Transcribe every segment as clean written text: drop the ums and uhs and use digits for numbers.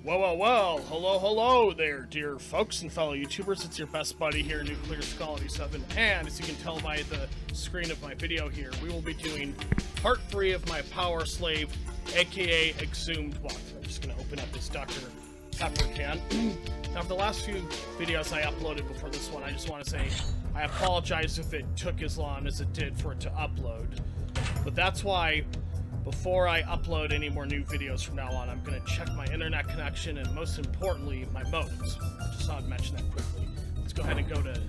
Well, hello there, dear folks and fellow YouTubers. It's your best buddy here, Nuclear Skull 7, and as you can tell by the screen of my video here, we will be doing part 3 of my PowersSlave AKA Exhumed walkthrough. I'm just going to open up this Dr. Pepper can. Now, for the last few videos I uploaded before this one, I just want to say I apologize if it took as long as it did for it to upload, but that's why before I upload any more new videos from now on, I'm going to check my internet connection and, most importantly, my modems. I just thought I'd mention that quickly. Let's go ahead and go to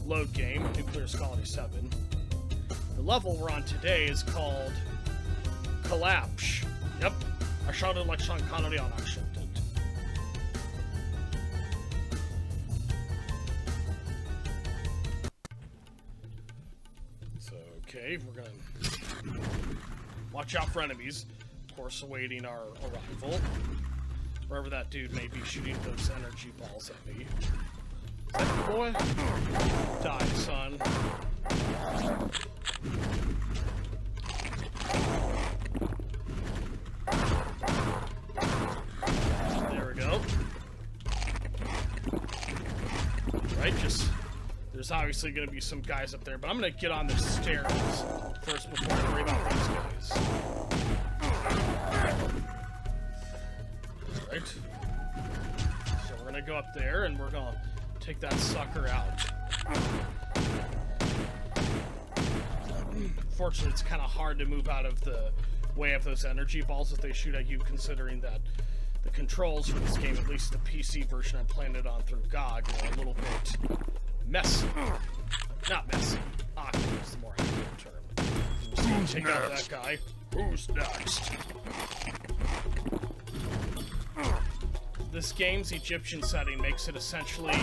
Load Game, Nuclear Skull 7. The level we're on today is called Kalabsh. Yep, I shouted like Sean Connery on action. So, okay, we're going to watch out for enemies, of course, awaiting our arrival. Wherever that dude may be shooting those energy balls at me. Is that your boy? Die, son. There we go. Right, there's obviously going to be some guys up there, but I'm going to get on the stairs first before I worry about these guys. Alright. So we're going to go up there, and we're going to take that sucker out. Fortunately, it's kind of hard to move out of the way of those energy balls if they shoot at you, considering that the controls for this game, at least the PC version I'm playing it on through GOG, are a little bit messy. Not messy. Awkward is the more accurate term. Take out that guy. Who's next? This game's Egyptian setting makes it essentially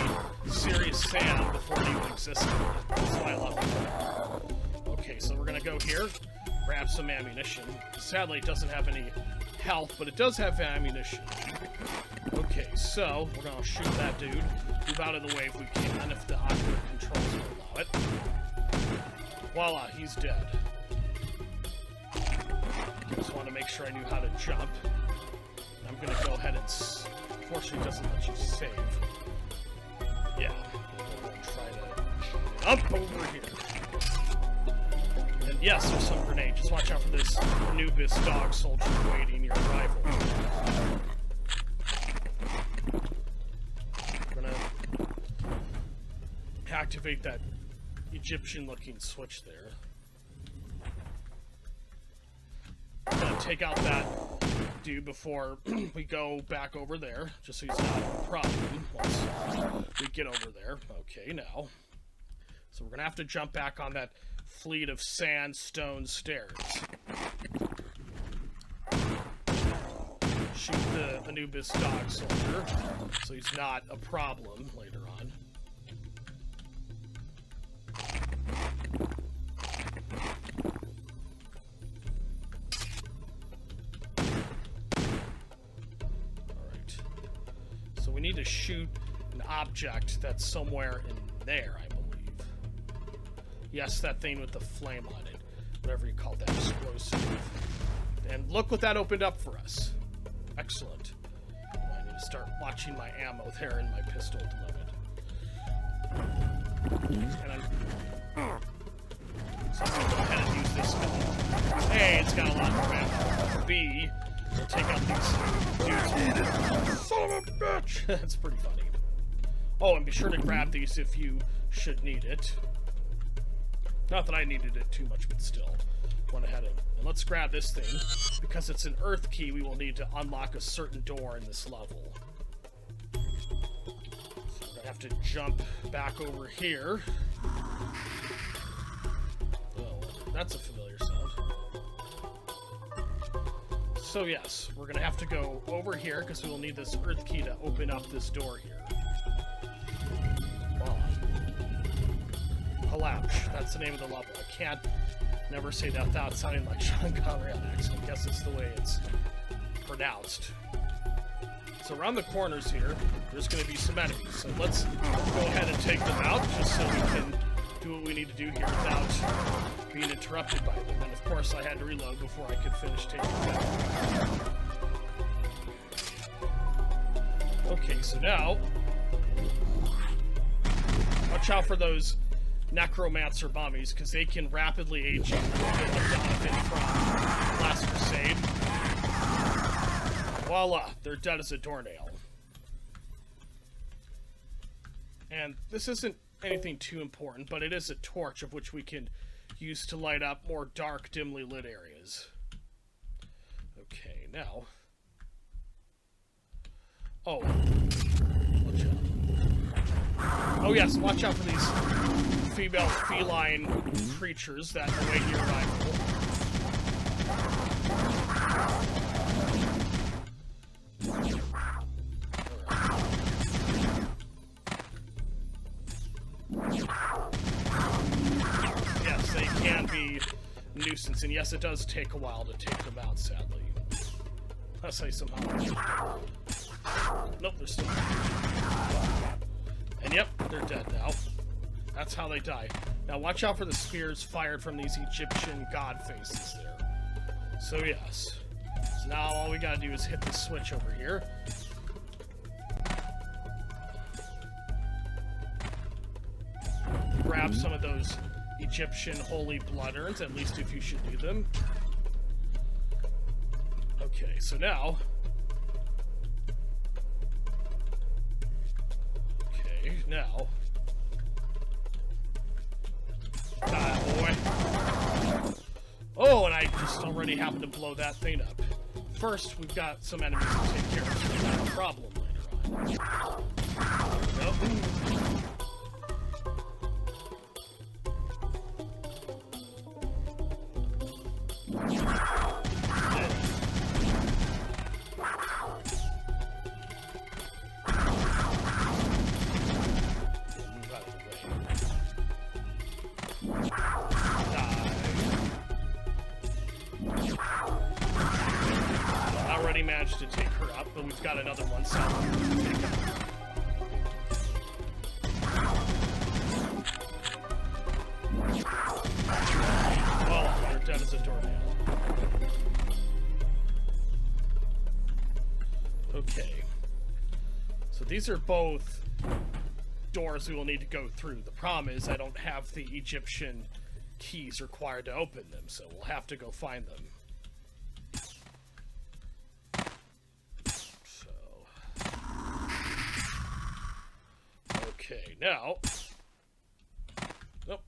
serious sand before it even existed. That's why I love it. Okay, so we're gonna go here, grab some ammunition. Sadly, it doesn't have any health, but it does have ammunition. Okay, so we're gonna shoot that dude. Move out of the way if we can, if the awkward controls will allow it. Voila, he's dead. Just want to make sure I knew how to jump. I'm gonna go ahead and... Fortunately, it doesn't let you save. Yeah, we'll try to get up over here. And yes, there's some grenade. Just watch out for this Anubis dog soldier waiting your arrival. We're gonna activate that Egyptian-looking switch there. I'm gonna take out that dude before we go back over there, just so he's not a problem once we get over there. Okay, now. So we're gonna have to jump back on that fleet of sandstone stairs. Shoot the Anubis dog soldier, so he's not a problem later on. Alright. So we need to shoot an object that's somewhere in there, I believe. Yes, that thing with the flame on it. Whatever you call that, explosive. And look what that opened up for us. Excellent. Oh, I need to start watching my ammo there in my pistol at the moment. And so I'm going to go ahead and use this gun. A, it's got a lot more ammo. B, we'll take out these dudes. Son of a bitch! That's pretty funny. Oh, and be sure to grab these if you should need it. Not that I needed it too much, but still. Went ahead and let's grab this thing. Because it's an earth key, we will need to unlock a certain door in this level. So we're gonna have to jump back over here. Oh, that's a familiar sound. So yes, we're gonna have to go over here because we will need this earth key to open up this door here. Kalabsh, that's the name of the level. I can't never say that without sounding like Sean Connery on accident. I guess it's the way it's pronounced. So around the corners here, there's going to be some enemies. So let's go ahead and take them out, just so we can do what we need to do here without being interrupted by them. And of course I had to reload before I could finish taking them. Okay, so now, watch out for those necromancer mummies, because they can rapidly age you, like Donovan from Last Crusade. Voila, they're dead as a doornail. And this isn't anything too important, but it is a torch of which we can use to light up more dark, dimly lit areas. Okay, now... Oh. Watch out. Oh yes, watch out for these female feline creatures that await your arrival. Yes, they can be a nuisance, and yes, it does take a while to take them out, sadly. Unless I somehow... Nope, they're still there. And yep, they're dead now. That's how they die. Now watch out for the spears fired from these Egyptian god faces there. So yes. So now all we gotta do is hit the switch over here. Grab some of those Egyptian holy blood urns, at least if you should do them. Okay, so now... Now, boy. Oh, and I just already happened to blow that thing up. First, we've got some enemies to take care of, so we got a problem later on. Nope. Managed to take her up, but we've got another one solid to take up. Oh, they're dead as a doornail. Okay. So these are both doors we will need to go through. The problem is I don't have the Egyptian keys required to open them, so we'll have to go find them. Okay, now... Nope,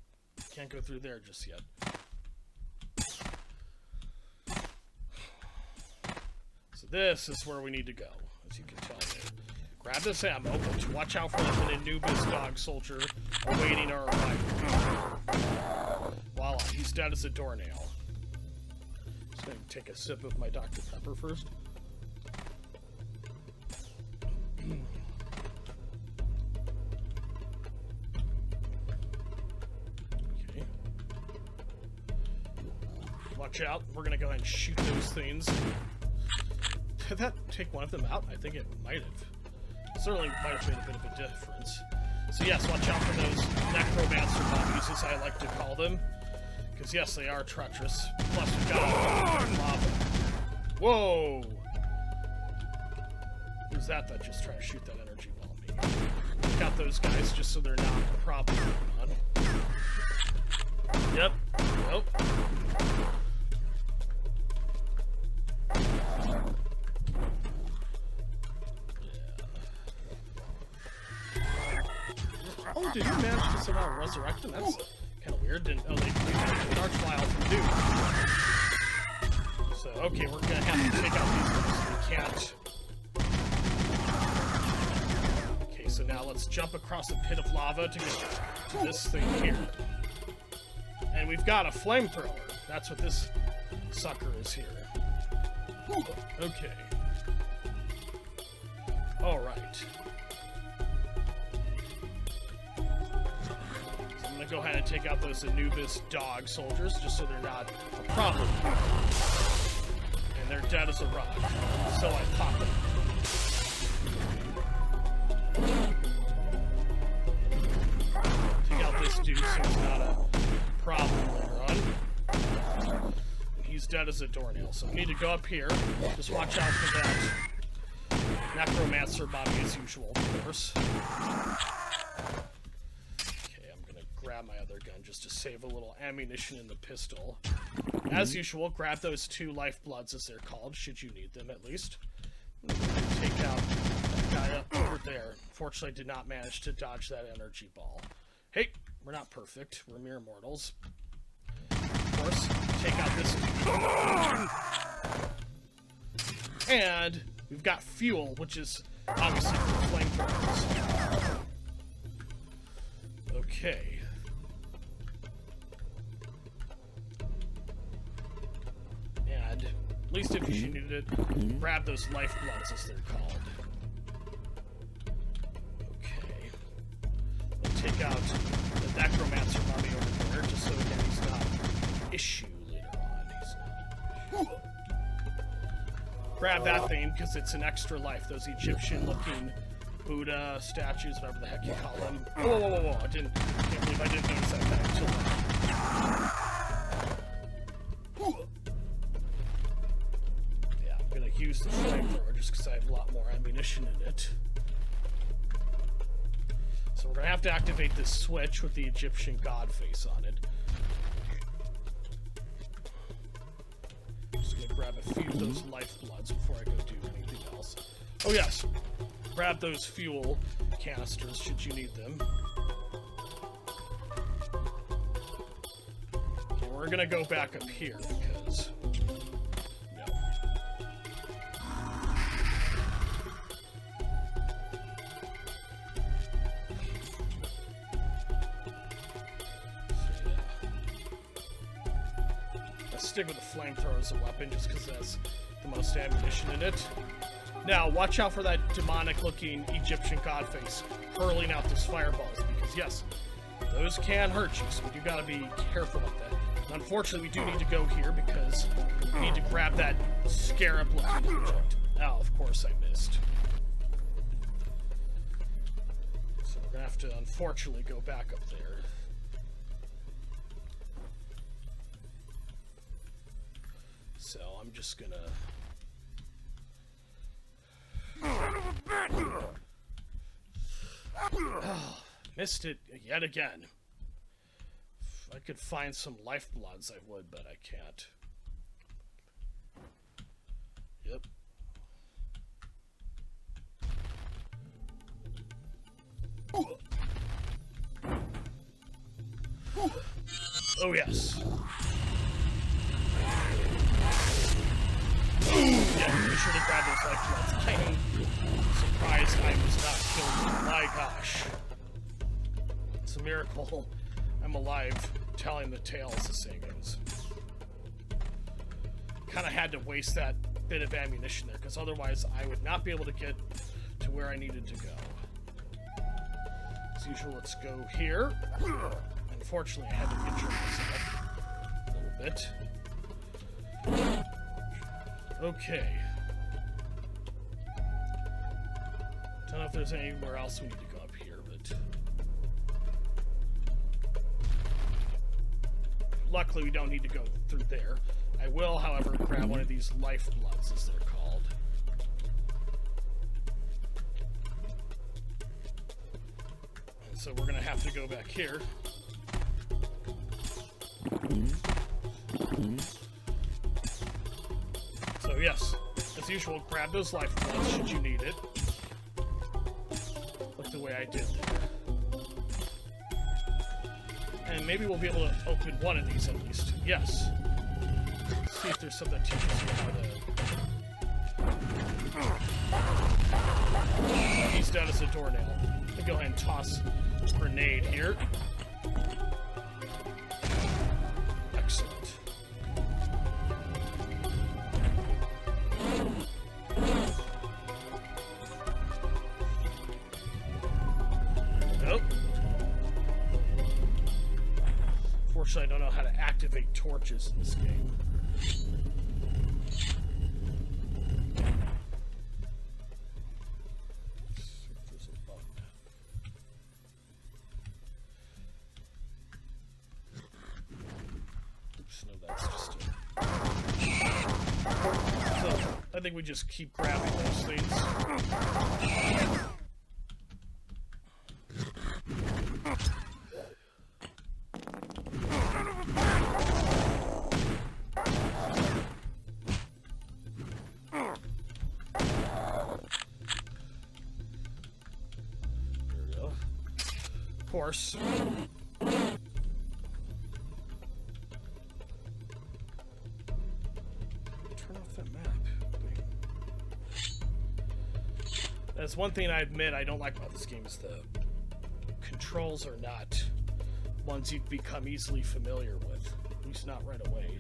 can't go through there just yet. So this is where we need to go, as you can tell me. Grab this ammo, but watch out for an Anubis dog soldier awaiting our arrival. Voila, he's dead as a doornail. Just gonna take a sip of my Dr. Pepper first. Watch out. We're going to go ahead and shoot those things. Did that take one of them out? I think it might have. Certainly might have made a bit of a difference. So yes, watch out for those necromancer mummies, as I like to call them. Because yes, they are treacherous. Plus we've got lava. Whoa! Who's that just trying to shoot that energy ball at me? Got those guys just so they're not a problem. Yep. Nope. Oh, did you manage to somehow resurrect them? That's kind of weird. Didn't know they could use an archvile from Duke. So, okay, we're gonna have to take out these ones. We can't. Okay, so now let's jump across a pit of lava to get to this thing here. And we've got a flamethrower. That's what this sucker is here. Okay. Alright. So I'm gonna go ahead and take out those Anubis dog soldiers, just so they're not a problem. And they're dead as a rock. So I pop them. Take out this dude so he's not a problem later on. He's dead as a doornail, so we need to go up here. Just watch out for that necromancer body as usual, of course. Okay, I'm gonna grab my other gun just to save a little ammunition in the pistol. As usual, grab those 2 lifebloods, as they're called, should you need them at least. Take out that guy up over there. Fortunately, I did not manage to dodge that energy ball. Hey, we're not perfect. We're mere mortals. Of course, take out this. And we've got fuel, which is obviously for flamethrowers. Okay. And at least if you needed it, grab those lifebloods, as they're called. Okay. We'll take out the necromancer mummy over there, just so again he's not an issue later on. Grab that thing, because it's an extra life. Those Egyptian-looking Buddha statues, whatever the heck you call them. Whoa, whoa, whoa, whoa. I can't believe I didn't notice that back until now. Yeah, I'm going to use the flamethrower just because I have a lot more ammunition in it. So we're going to have to activate this switch with the Egyptian god face on it. Just going to grab a few of those lifebloods before I go do anything else. Oh yes, grab those fuel canisters should you need them. Okay, we're going to go back up here because... stick with the flamethrower as a weapon just because that's the most ammunition in it. Now, watch out for that demonic-looking Egyptian god face hurling out those fireballs because, yes, those can hurt you, so you gotta be careful with that. And unfortunately, we do need to go here because we need to grab that scarab-looking object. Oh, of course I missed. So we're gonna have to, unfortunately, go back up there. So I'm just gonna... Oh, missed it yet again. If I could find some lifebloods, I would, but I can't. Yep. Oh yes. Yeah, be sure to grab those lifebloods. I'm surprised I was not killed. My gosh. It's a miracle I'm alive telling the tale, as the saying goes. Kind of had to waste that bit of ammunition there, because otherwise I would not be able to get to where I needed to go. As usual, let's go here. Unfortunately, I had to injure myself a little bit. Okay. Don't know if there's anywhere else we need to go up here, but... Luckily, we don't need to go through there. I will, however, grab one of these lifebloods, as they're called. And so we're going to have to go back here. So yes, as usual, grab those lifebloods should you need it. Like the way I did there. And maybe we'll be able to open one of these at least. Yes. Let's see if there's something that teaches you how to... He's down as a doornail. Let me go ahead and toss a grenade here. Excellent. Nope. Fortunately, I don't know how to activate torches in this game. I think we just keep grabbing those things. There we go. Of course. That's one thing I admit I don't like about this game is the controls are not ones you've become easily familiar with. At least not right away.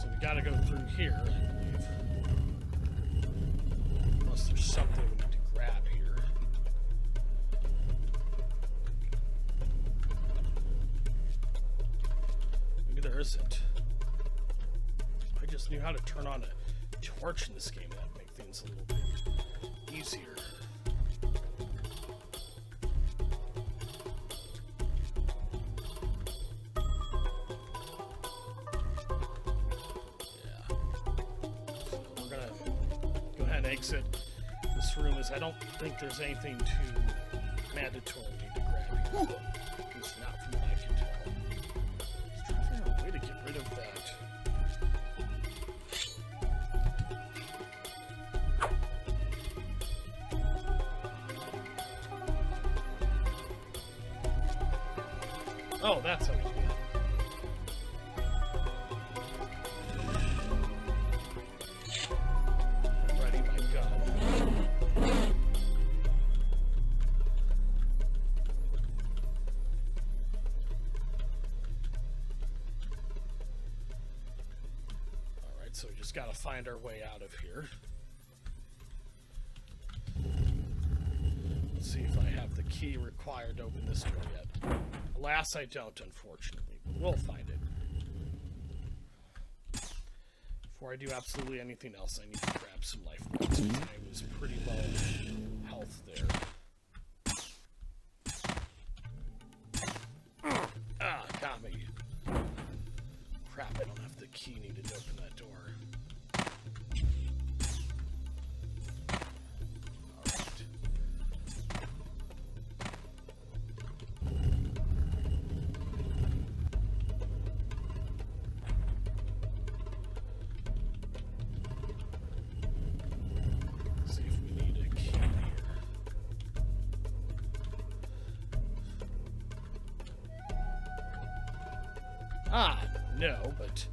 So we gotta go through here, I believe. Unless there's something we need to grab here. There isn't. I just knew how to turn on a torch in this game. That'd make things a little bit easier. Yeah. So we're gonna go ahead and exit this room, as I don't think there's anything too mandatory we need to grab here. At least not from what I can tell. Way to get rid of that. Oh, that's how we do it. Ready my gun. So we just gotta find our way out of here. Let's see if I have the key required to open this door yet. Alas, I don't, unfortunately, but we'll find it. Before I do absolutely anything else, I need to grab some life points. I was pretty low in health there. Ah, got me. Crap, I don't have the key needed to open that door. Ah, no, but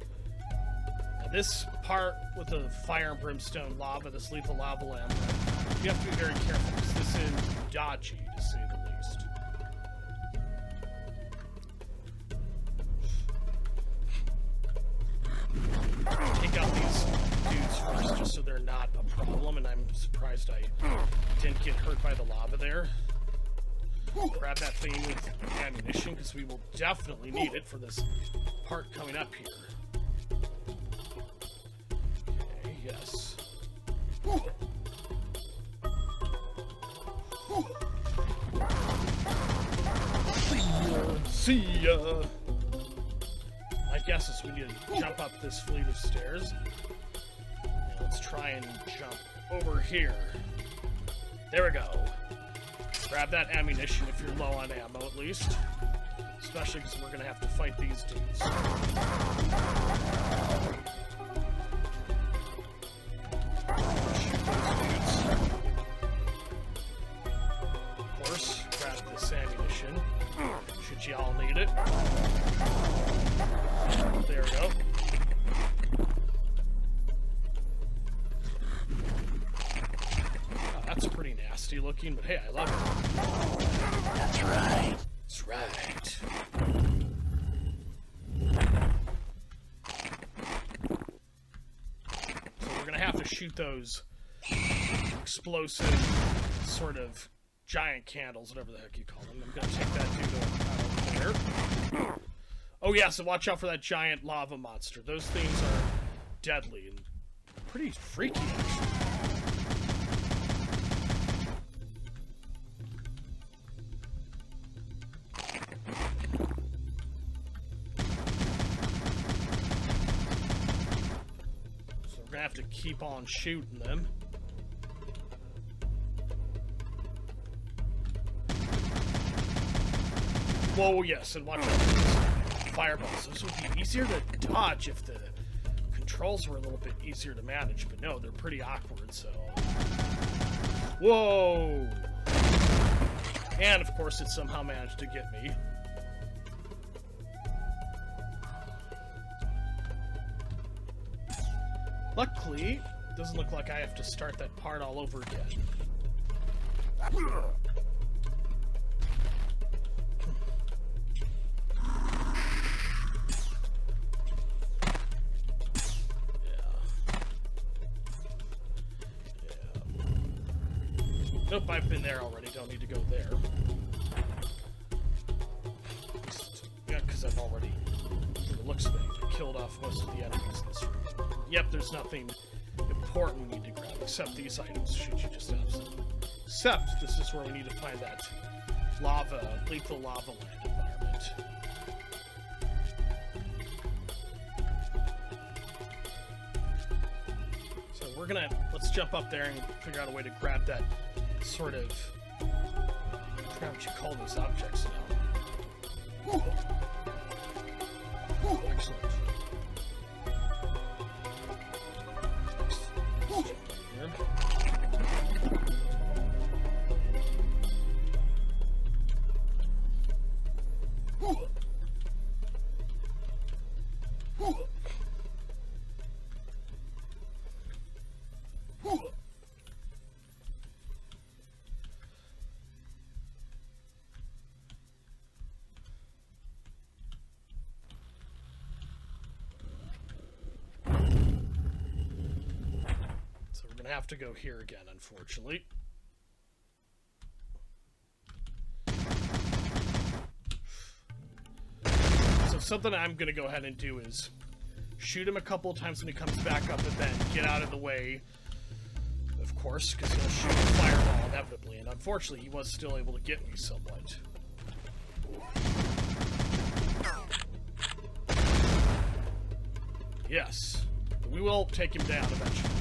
this part with the fire and brimstone lava, this lethal lava lamp, you have to be very careful because this is dodgy, to say the least. Take out these dudes first, just so they're not a problem, and I'm surprised I didn't get hurt by the lava there. Grab that thing with ammunition, because we will definitely need it for this part coming up here. Okay, yes. See ya! My guess is we need to jump up this fleet of stairs. And let's try and jump over here. There we go. Grab that ammunition if you're low on ammo, at least. Especially because we're going to have to fight these dudes. Shoot those dudes. Of course, grab this ammunition. Should y'all need it. There we go. Oh, that's pretty nasty looking, but hey, I love it. That's right. That's right. So we're gonna have to shoot those explosive sort of giant candles, whatever the heck you call them. I'm gonna take that dude over there. Oh yeah, so watch out for that giant lava monster. Those things are deadly and pretty freaky, actually. have to keep on shooting them. Whoa, yes, and watch out for these fireballs. This would be easier to dodge if the controls were a little bit easier to manage, but no, they're pretty awkward, so... Whoa! And, of course, it somehow managed to get me. Luckily, it doesn't look like I have to start that part all over again. Nope, I've been there already. Don't need to go there. Yeah, because I've already, from the looks of it, killed off most of the enemies in this room. Yep, there's nothing important we need to grab, except these items, should you just have some. Except, this is where we need to find that lava, lethal lava land environment. So we're gonna, let's jump up there and figure out a way to grab that sort of, I forgot what you call those objects now. Ooh. Ooh, excellent. Have to go here again, unfortunately. So something I'm going to go ahead and do is shoot him a couple of times when he comes back up, and then get out of the way, of course, because he'll shoot a fireball inevitably, and unfortunately he was still able to get me somewhat. Yes, we will take him down eventually.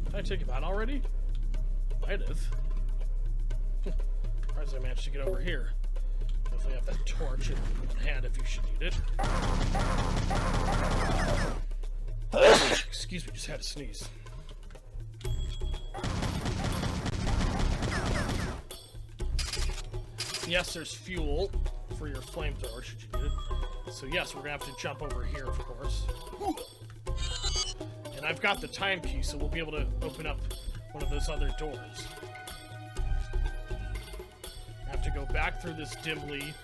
Did I take him out already? Might have. As I managed to get over here. Definitely have that torch in hand if you should need it. Excuse me, just had to sneeze. Yes, there's fuel for your flamethrower should you need it. So yes, we're gonna have to jump over here, of course. And I've got the time key, so we'll be able to open up one of those other doors. I have to go back through this dimly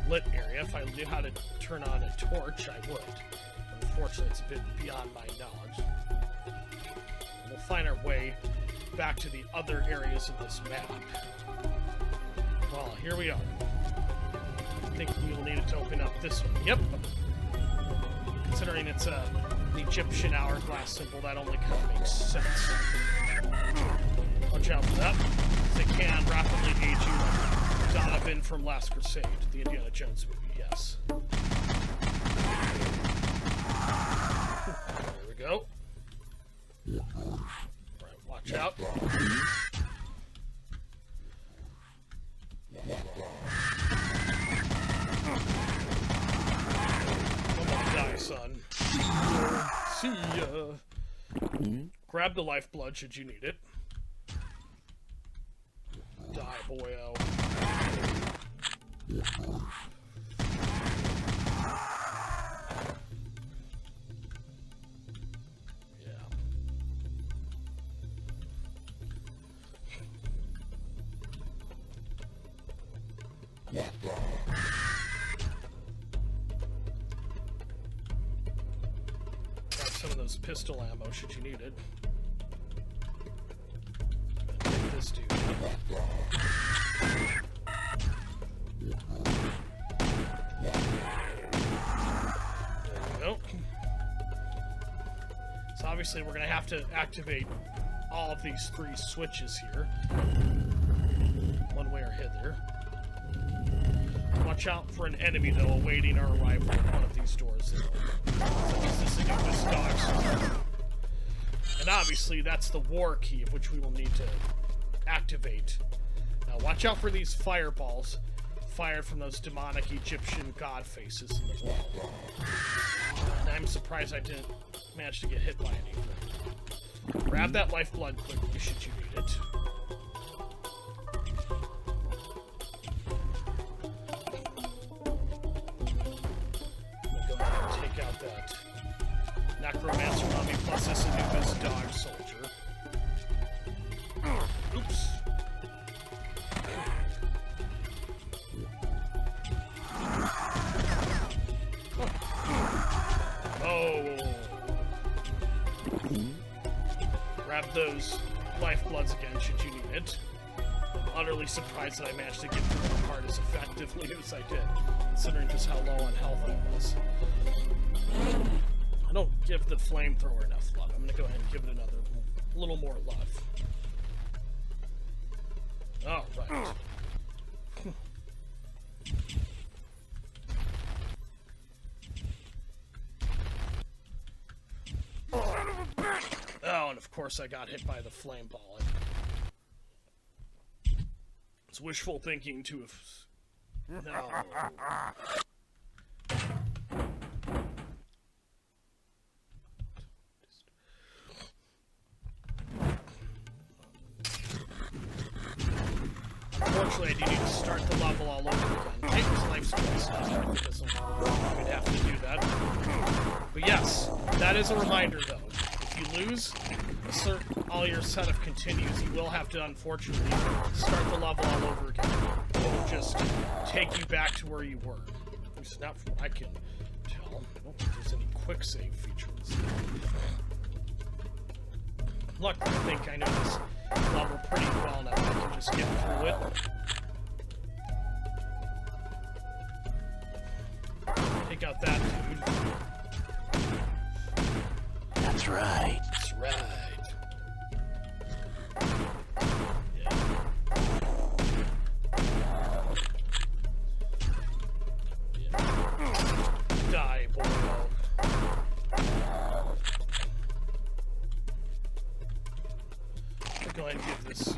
lit area. If I knew how to turn on a torch, I would. Unfortunately, it's a bit beyond my knowledge. We'll find our way back to the other areas of this map. Well, here we are. I think we'll need it to open up this one. Yep. Considering it's an Egyptian hourglass symbol, that only kind of makes sense. Watch out for that. They can rapidly age you like Donovan from Last Crusade, the Indiana Jones movie, yes. There we go. Alright, watch out. Son. See ya. Grab the lifeblood should you need it. Die, boyo. Yeah. Some of those pistol ammo should you need it. Take this this dude. Nope. So obviously we're gonna have to activate all of these 3 switches here. One way or hither. Watch out for an enemy, though, awaiting our arrival at one of these doors. Such as this Anubis dog. And obviously, that's the war key, of which we will need to activate. Now, watch out for these fireballs fired from those demonic Egyptian god faces in the wall. And I'm surprised I didn't manage to get hit by anything. Grab that lifeblood quickly, should you need it. That necromancer mummy plus this Anubis dog soldier. Oops. Oh. Grab those lifebloods again should you need it. I'm utterly surprised that I managed to get through the part as effectively as I did, considering just how low on health I was. I don't give the flamethrower enough love. I'm going to go ahead and give it a little more love. Oh, right. Oh, and of course I got hit by the flame ball. It's wishful thinking to have... No. Unfortunately, I do need to start the level all over again. Take his life support stuff. We'd have to do that. But yes, that is a reminder, though. If you lose all your set of continues, you will have to, unfortunately, start the level all over again. It will just take you back to where you were. At least not from what I can tell. I don't think there's any quick save feature in this game. Luckily, I think I know this level pretty well now. I can just get through it. Take out that dude. That's right. That's right. Die, boy dog. Go ahead and give this gun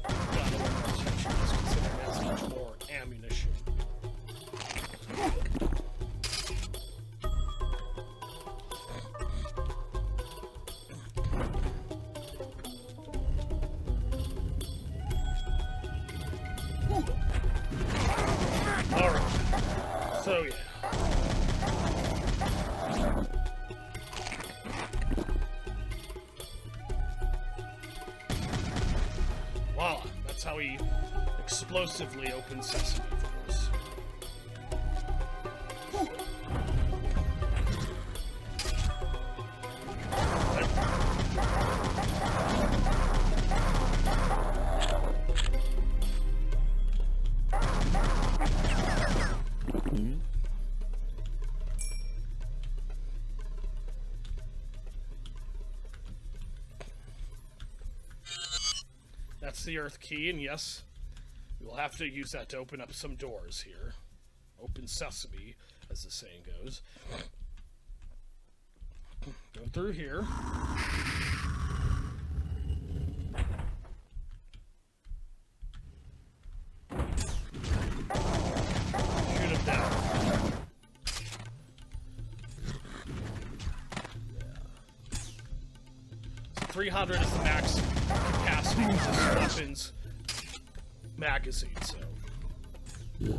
a little more attention, just considering it has much more ammunition. Alright. So, yeah. Voila. That's how he explosively opens sesame, of course. That's the Earth key, and yes, we will have to use that to open up some doors here. Open sesame, as the saying goes. Go through here. Shoot him down. 300 is the max capacity of this weapon's magazine, so. He's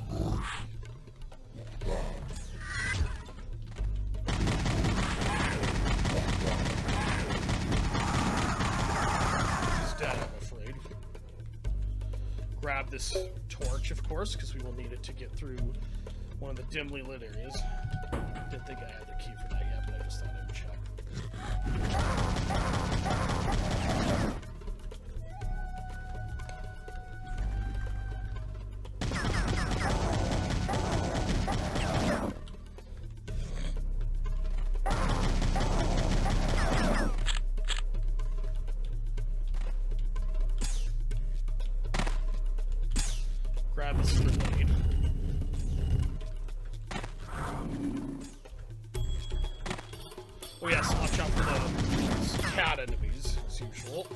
dead, I'm afraid. Grab this torch, of course, because we will need it to get through one of the dimly lit areas. Didn't think I had the key for that yet, but I just thought I would check. Grab this grenade. Oh yes, watch out for the cat enemies, as usual.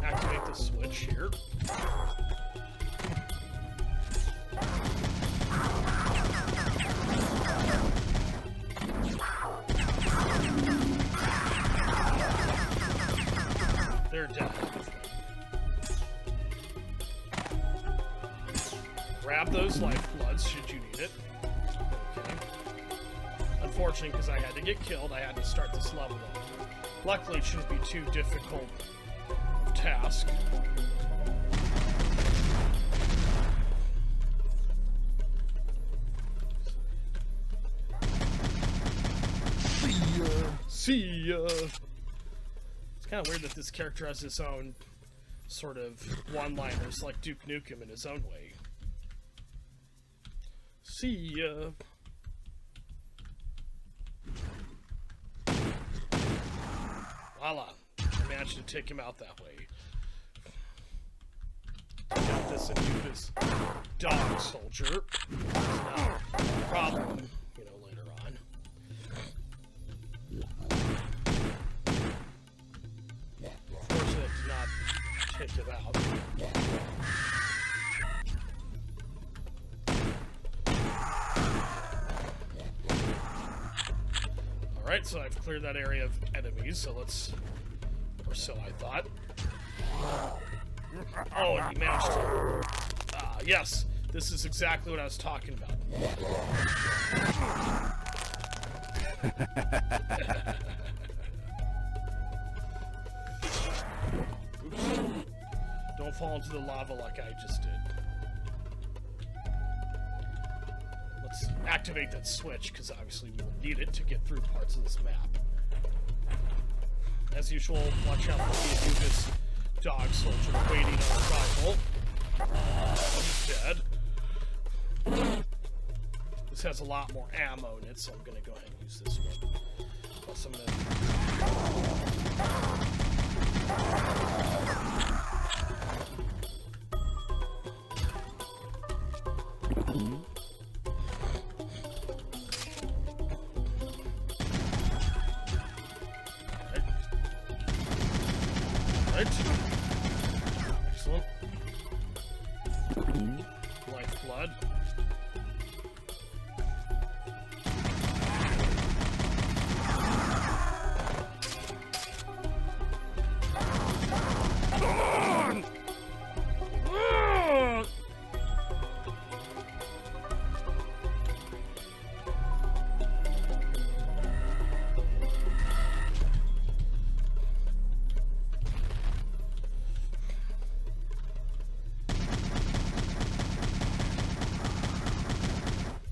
Activate the switch here. They're dead. Grab those lifebloods should you need it. Okay. Unfortunately, because I had to get killed, I had to start this level over. Luckily, it shouldn't be too difficult of task. See ya! It's kind of weird that this character has his own sort of one-liners, like Duke Nukem in his own way. See ya! Voila! I managed to take him out that way. Got this Anubis dog soldier. It's not a problem, you know, later on. Fortunately, it did not take it out. Alright, so I've cleared that area of enemies, so let's... Or so I thought. Oh, and he managed to... yes, this is exactly what I was talking about. Oops. Don't fall into the lava like I just did. Let's activate that switch, because obviously we will need it to get through parts of this map. As usual, watch out for the Anubis dog soldier waiting on arrival. He's dead. This has a lot more ammo in it, so I'm going to go ahead and use this one. Plus I'm going Excellent. Lifeblood. Come on!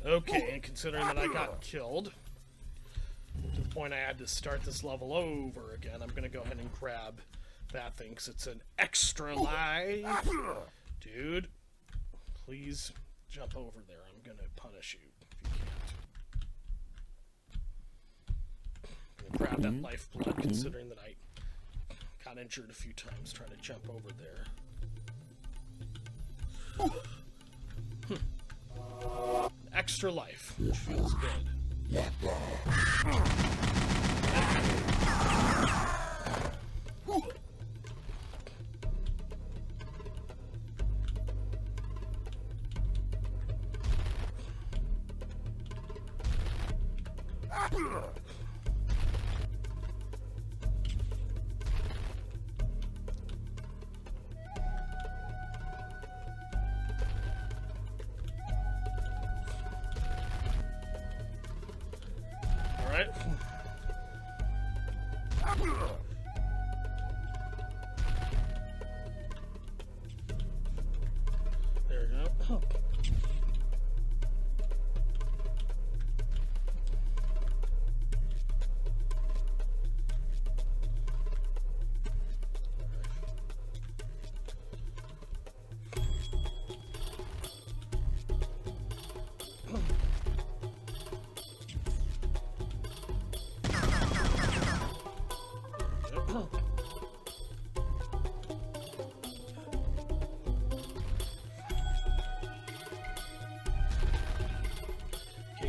Okay, and considering that I got killed, to the point I had to start this level over again, I'm gonna go ahead and grab that thing, because it's an extra life. Dude, please jump over there. I'm gonna punish you if you can't. I'm gonna grab that lifeblood, considering that I got injured a few times trying to jump over there. Extra life, which feels good. Alright. There we go.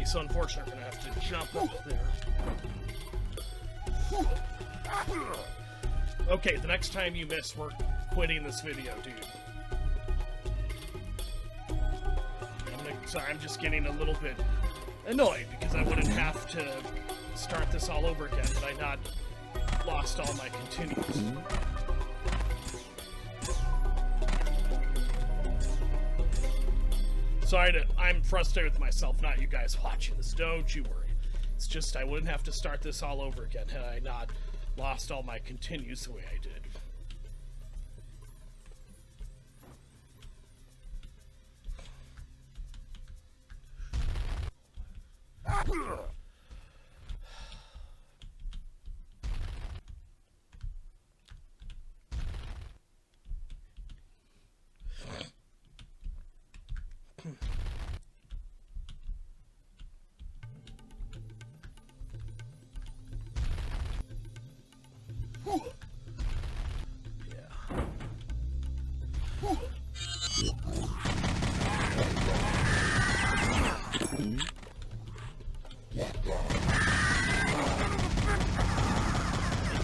so unfortunate I'm gonna have to jump up there. Okay, the next time you miss, we're quitting this video, dude. Sorry, I'm just getting a little bit annoyed because I wouldn't have to start this all over again had I not lost all my continues. Sorry, I'm frustrated with myself, not you guys watching this. Don't you worry. It's just I wouldn't have to start this all over again had I not lost all my continues the way I did.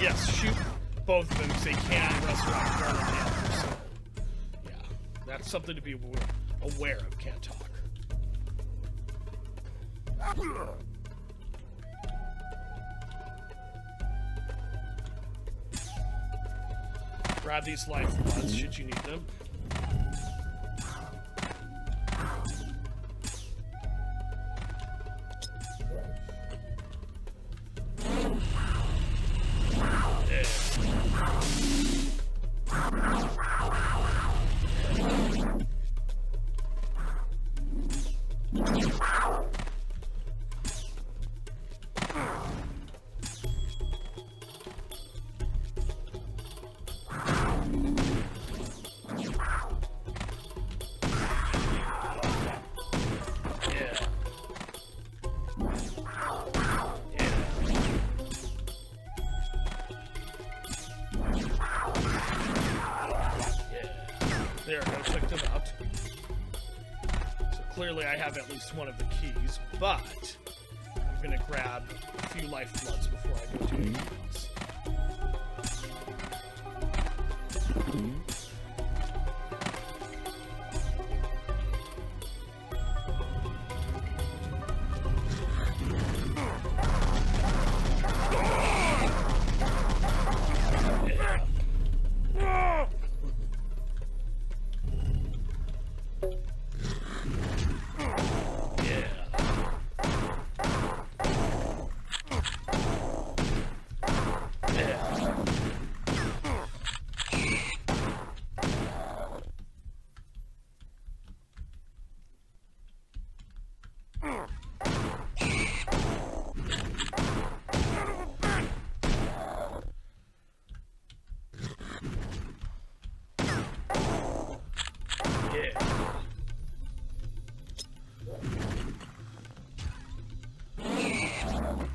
Yes, shoot both of them because they can resurrect one or the other. So, yeah, that's something to be aware of. Can't talk. Grab these life bloods should you need them. There, I took them out. So clearly I have at least one of the keys, but I'm gonna grab a few life bloods before I go do anything else.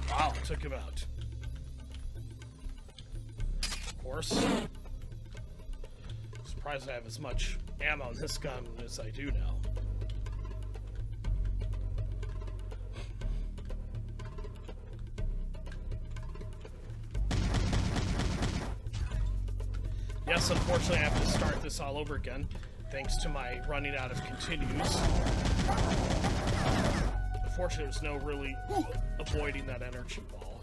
Wow, took him out. Of course. Surprised I have as much ammo in this gun as I do now. Yes, unfortunately I have to start this all over again, thanks to my running out of continues. Unfortunately, there's no really avoiding that energy ball.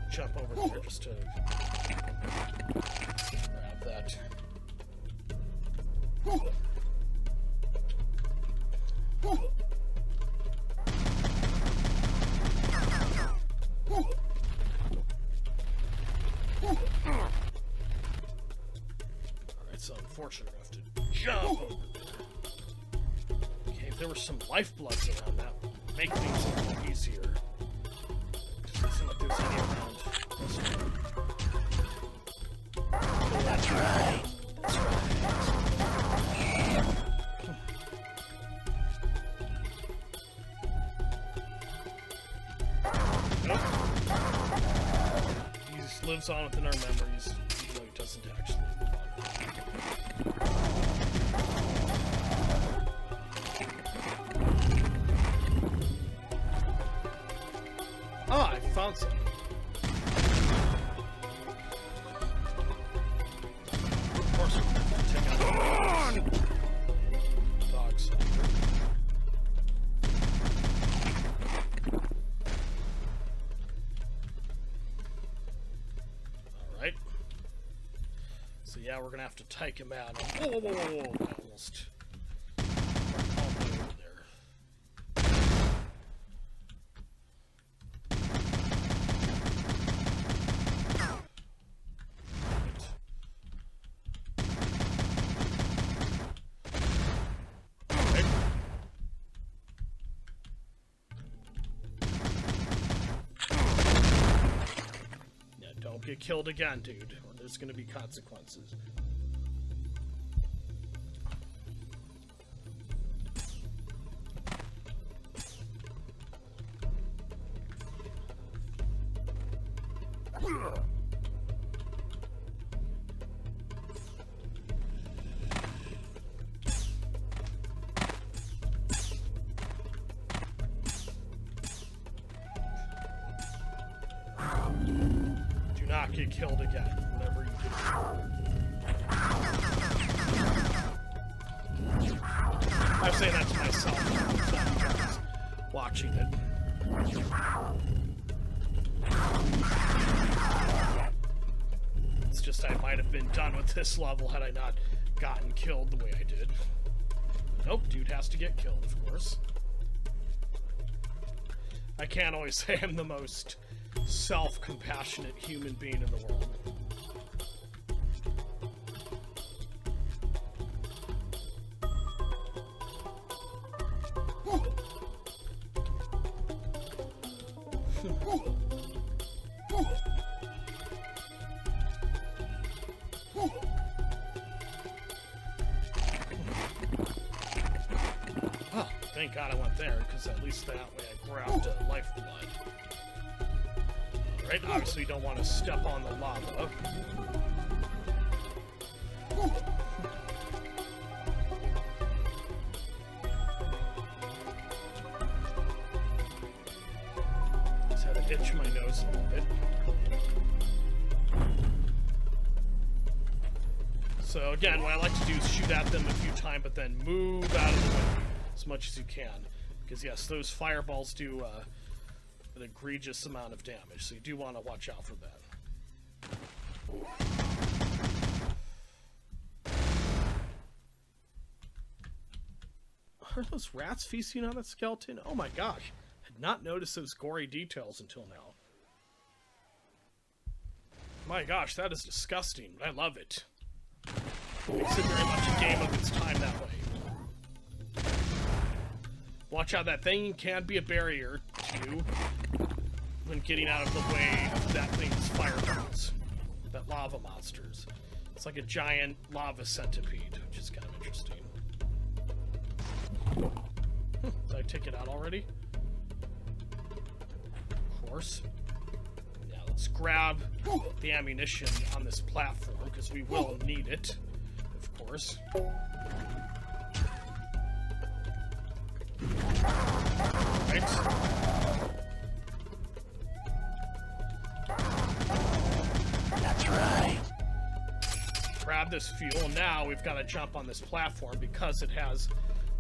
Jump over there just to grab that. Alright, so unfortunately I have to jump over there. Okay, if there were some lifebloods around, that would make things a little easier. Doesn't seem like there's any around. Oh, that's right. That's right. Nope. He just lives on within our memories, even though he doesn't actually live on. found some. Of course, we're going to take out the dogs. Alright. So yeah, we're going to have to take him out. Whoa, whoa, whoa, whoa, whoa. I almost... all the way over there. Don't get killed again, dude, or there's gonna be consequences. Not get killed again, whatever you do. I'm saying that to myself, not watching it. It's just I might have been done with this level had I not gotten killed the way I did. Nope, dude has to get killed, of course. I can't always say I'm the most self-compassionate human being in the world. Oh, thank God I went there, because at least that way I grabbed lifeblood. Right? Obviously, you don't want to step on the lava. Just had to itch my nose a little bit. So again, what I like to do is shoot at them a few times, but then move out of the way as much as you can. Because yes, those fireballs do an egregious amount of damage, so you do want to watch out for that. Are those rats feasting on that skeleton? Oh my gosh, I had not noticed those gory details until now. My gosh, that is disgusting. I love it. Makes it very much a game of its time that way. Watch out, that thing can be a barrier to you when getting out of the way of that thing's fireballs. That lava monsters. It's like a giant lava centipede, which is kind of interesting. Did I take it out already? Of course. Now let's grab the ammunition on this platform, because we will need it, of course. Right. That's right. Grab this fuel. Now we've got to jump on this platform because it has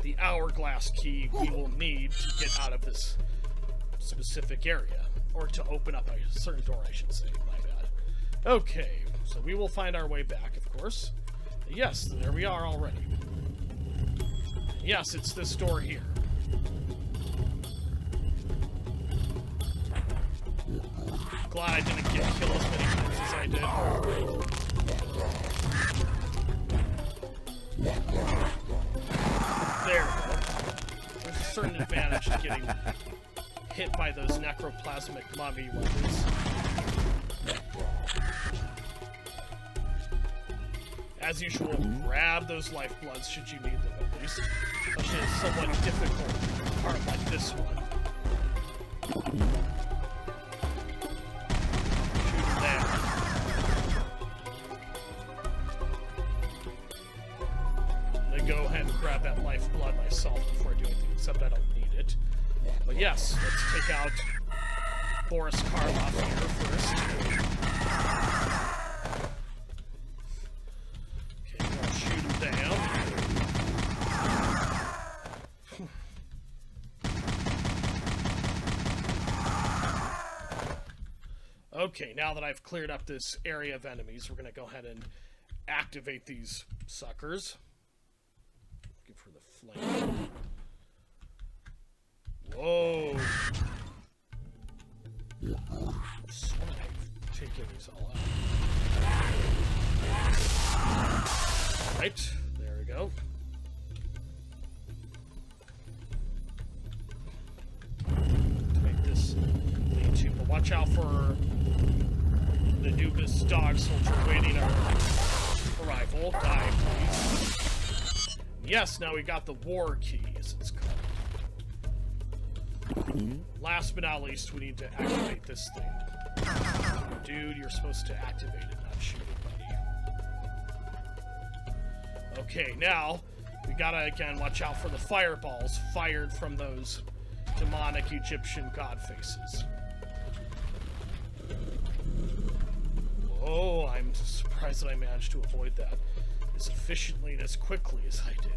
the hourglass key we will need to get out of this specific area. Or to open up a certain door, I should say. My bad. Okay, so we will find our way back, of course. Yes, there we are already. Yes, it's this door here. Glad I didn't get killed as many times as I did. There we go. There's a certain advantage to getting hit by those necroplasmic mummy weapons. As usual, grab those lifebloods should you need them at least. Especially a somewhat difficult part like this one. Go ahead and grab that lifeblood myself before I do anything, except I don't need it. But yes, let's take out Boris Karloff here first. Okay, I'll shoot him down. Okay, now that I've cleared up this area of enemies, we're going to go ahead and activate these suckers. Looking for the flame. Whoa! I've taken these all out. Right, there we go. Make this lead to, but watch out for the Nubis dog soldier waiting our arrival. Die, please. Yes, now we got the war key, as it's called. Last but not least, we need to activate this thing. Dude, you're supposed to activate it, not shoot it, buddy. Okay, now, we gotta, again, watch out for the fireballs fired from those demonic Egyptian god faces. Whoa, I'm surprised that I managed to avoid that as efficiently and as quickly as I did.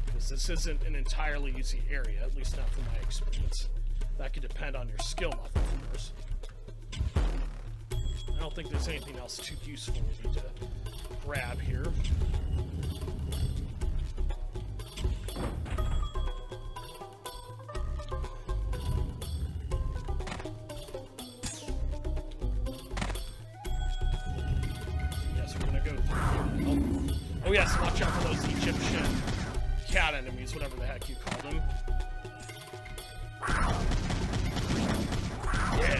Because this isn't an entirely easy area, at least not from my experience. That could depend on your skill level, of course. I don't think there's anything else too useful we need to grab here. Yes, we're gonna go through. Oh yes, watch out for those Egyptian cat enemies, whatever the heck you call them. Yeah.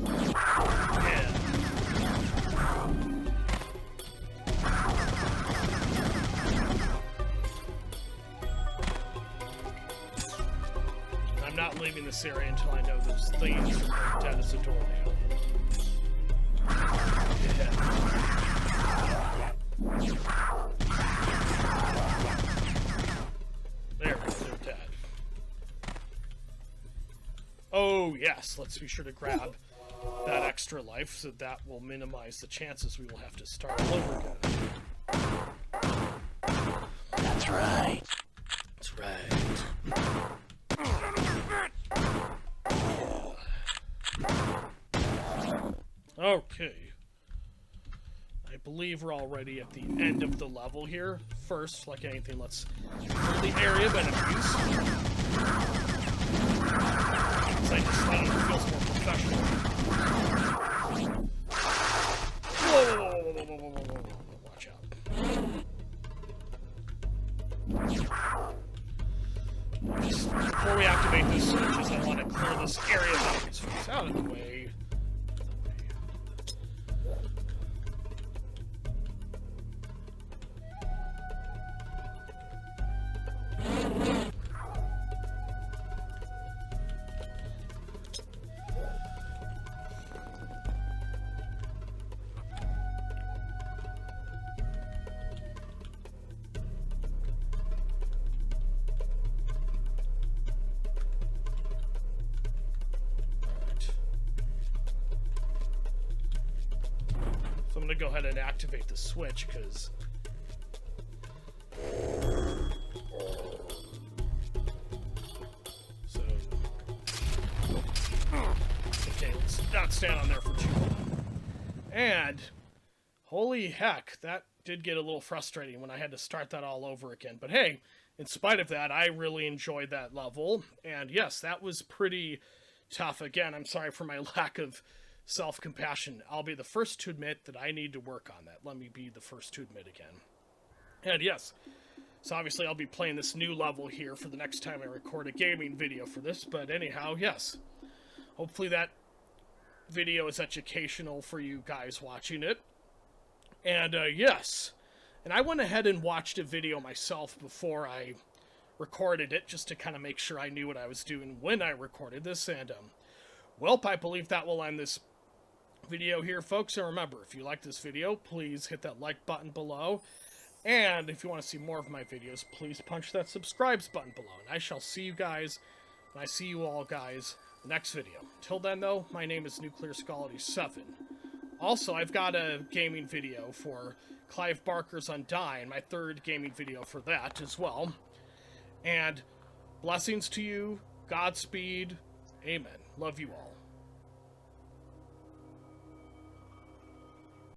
Yeah. I'm not leaving this area until I know those things are dead as a doornail. Yeah. There, they're dead. Oh, yes, let's be sure to grab that extra life, so that will minimize the chances we will have to start all over again. That's right. That's right. Okay. I believe we're already at the end of the level here. First, like anything, let's clear the area of enemies. I just thought it feels more professional. Whoa. Watch out. Just before we activate these switches, I want to clear this area of enemies first. Out of the way. I'm going to go ahead and activate the switch, because okay, let's not stand on there for too long. And holy heck, that did get a little frustrating when I had to start that all over again. But hey, in spite of that, I really enjoyed that level. And yes, that was pretty tough. Again, I'm sorry for my lack of self-compassion. I'll be the first to admit that I need to work on that. Let me be the first to admit again. And yes, so obviously I'll be playing this new level here for the next time I record a gaming video for this. But anyhow, yes. Hopefully that video is educational for you guys watching it. And yes. And I went ahead and watched a video myself before I recorded it, just to kind of make sure I knew what I was doing when I recorded this. And, welp, I believe that will end this video here, folks. And remember, if you like this video, please hit that like button below. And if you want to see more of my videos, please punch that subscribe button below. And I shall see you guys And I see you all guys next video. Till then, though, my name is NuclearScality7. Also, I've got a gaming video for Clive Barker's Undying, my third gaming video for that as well. And blessings to you, Godspeed, amen. Love you all.